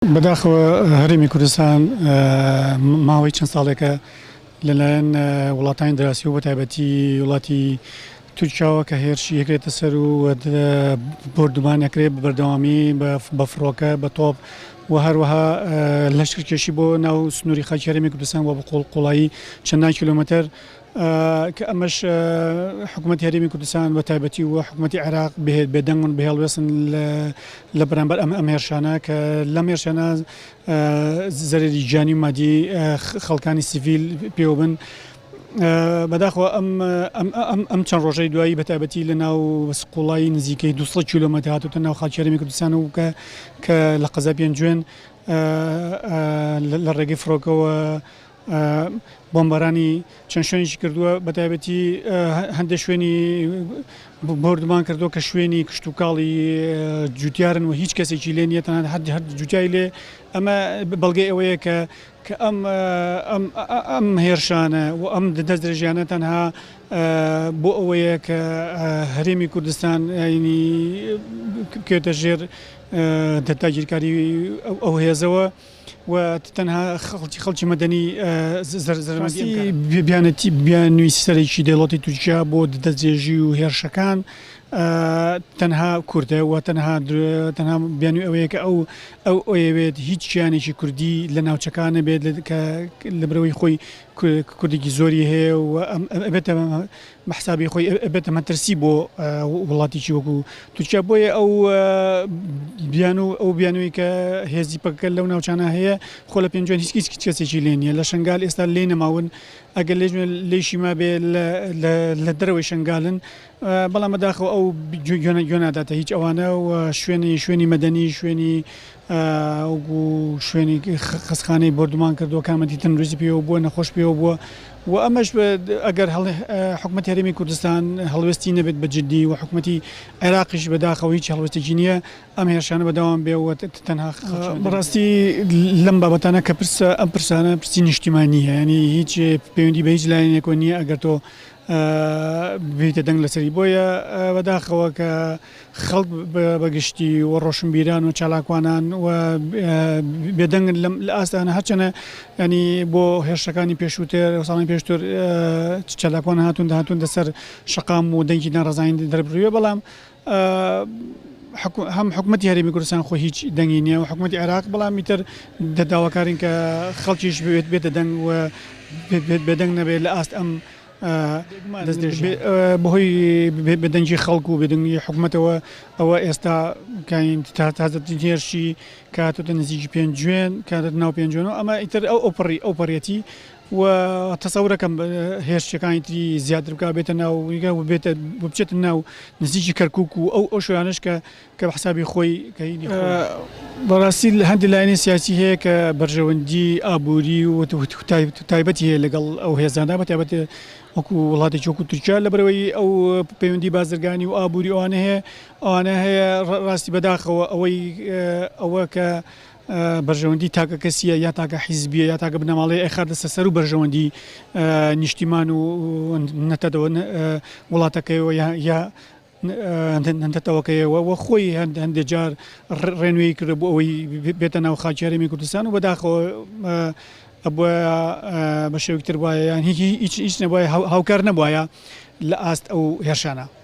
بەداخەوە هەرێمی کوردستان ماوەی چەند ساڵێکە لەلایەن وڵاتانی دراسی و بە تایبەتی وڵاتی تورکیاوە کە هێرشی یەکرێتە سەر و بردومان ئەکرێت بە بەردەوامی بە فڕۆکە بە تۆپ و هەروەها لەشکرکێشی بۆ ناو سنووری خاکی هەرێمی کوردستان و بە قوڵایی چەندان کیلۆمەتر کە ئەمەش حکوومەتی هەرێمی کوردستان بە تایبەتی و حکوومەتی عێراق بهێت بێدەنگ بەهێڵوێستن لە بەرامبەر ئەم هێرشانە کە لەم هێرشانە زەرری گیانی و مادی خەڵکانی سیڤیل پێوە بن. بەداخەوە ئەم چەند ڕۆژەی دوایی بە تایبەتی لە ناو سقوڵایی نزیکەی 200 کیلۆمەتر هاتوتە ناو خاکی هەرێمی کوردستان و کە لە قەزاپیان جوێن لە ڕێگەی فڕۆکەوە بۆمبارانی چەند شوێنیشی کردووە بە تایبەتی هەندێک شوێنی بردومان کردووە کە شوێنی کشتتوکاڵی جوتیارن و هیچ کەسێکی لێ نیە تەنها هەر جوتیای لێ ئەمە بەڵگەی ئەوەیە کە ئەم هێرشانە و ئەم دەست درێژیانە تەنها بۆ ئەوەیە کە هەرێمی کوردستان ینی بکێتە ژێر دەتاگیرکاری ئەو هێزەوە و تەنها خەڵکی مەدەنی زەرمەندی بیانەتی بیانووی سەرێکی دەوڵەتی تورکیا بۆ دەستدرێژی و هێرشەکان تەنها کوردە و تەنها بیانووی ئەوەیە کە ئەو ئەوێت هیچ شیانێکی کوردی لە ناوچەکانە بێت لە برەوەی خۆی کوردێکی زۆری هەیە و ئەبێتە بەحسابی خۆی ئەبێتە مەترسی بۆ وڵاتیی وەکو تورکیا بۆیە ئەو بیانووی کە هێزی پەکە لەو ناوچانە هەیە خۆ لە پێنجوان هیچ کەسێکی لێ نیە لە شنگال ئێستا لێ نەماون ئەگەر لێشی ما بێ لە دەرەوەی شنگالن بەڵام بەداخەوە ئەو گوێناداتە هیچ ئەوانە و شوێنی مەدەنی شوێنی خستخانەی بردومان کردووە کامەتی تەندروستی پێوە بووە نەخۆش پێوە بووە و ئەمەش ئەگەر حکوومەتی هەرێمی کوردستان هەڵوێستی نەبێت بەجددی و حکوومەتی عێراقیش بەداخەوە هیچ هەڵوێستێکی نییە ئەم هێرشانە بەداوام بێەوە تەنها بەڕاستی لەم بابەتانە کە ئەم پرسانە پرسی نیشتیمانیە ینی هیچ پەیوەندی بە هیچ لایەنێکۆ نییە ئەگەر تۆ بێتە دەنگ لەسەری بۆیە بەداخەوە کە خەڵک بەگشتی و ڕۆشنبیران و چالاکوانان و بێدەنگن لە ئاستانە هەرچەنە ینی بۆ هێرشەکانی پێشووتر ساڵی پێشتر چالاکوان هاتون دەسەر شەقام و دەنگی ناڕزانی دەربڕوێ بەڵام هەم حکوومەتی هەرێمی کوردستان خۆ هیچ دەنگی نییە و حکوومەتی عێراق بەڵامی تر داواکارین کە خەڵکیش بێتە دەنگ و بێدەنگ نەبێت لە ئاست ئەم بەهۆی بەدەنگی خەڵک و بێدەنگی حکوومەتەوە ئەوە ئێستا تازەتی هێرشی کاتۆتە نزیکی پێنج جوێن کاتە ناو پێنجێنەوە ئەمە ئیتر ئەو پەڕێتی و تەسەورەکەم هێرشەکانی تری زیاتر بکە بێتە ناو بچێتە ناو نزیکی کەرکووک و ئەو شوێنش کە بە حسابی خۆی بەڕاستی هەندی لایەنی سیاسی هەیە کە بەرژەوەندی ئابووری و تایبەتی هەیە لەگەڵ ئەو هێزاندا بە تایبەت وەکو وڵاتێکی وەکو تورکیا لە بەرەوەی ئەو پەیوەندی بازرگانی و ئابووری ئەوانە هەیە ڕاستی بەداخەوە ئەوە کە بەرژەوەندی تاکە کەسیە یا تاکە حیزبیە یا تاکە بنەماڵەیە ئەخاتە سەر و بەرژەوەندی نیشتیمان و نەتەدەوە وڵاتەکەیەوە یا هەندێتەوەکەیەوە و خۆی هەندێک جار ڕێنوێی کرد بۆ ئەوەی بێتە ناو خاکی هەرێمی کوردستان و بەداخەوە ئەبووە بە شێوەیەکتر وایە یان هیچ نەبووە هاوکار نەبووە لە ئاست ئەو هێرشانە.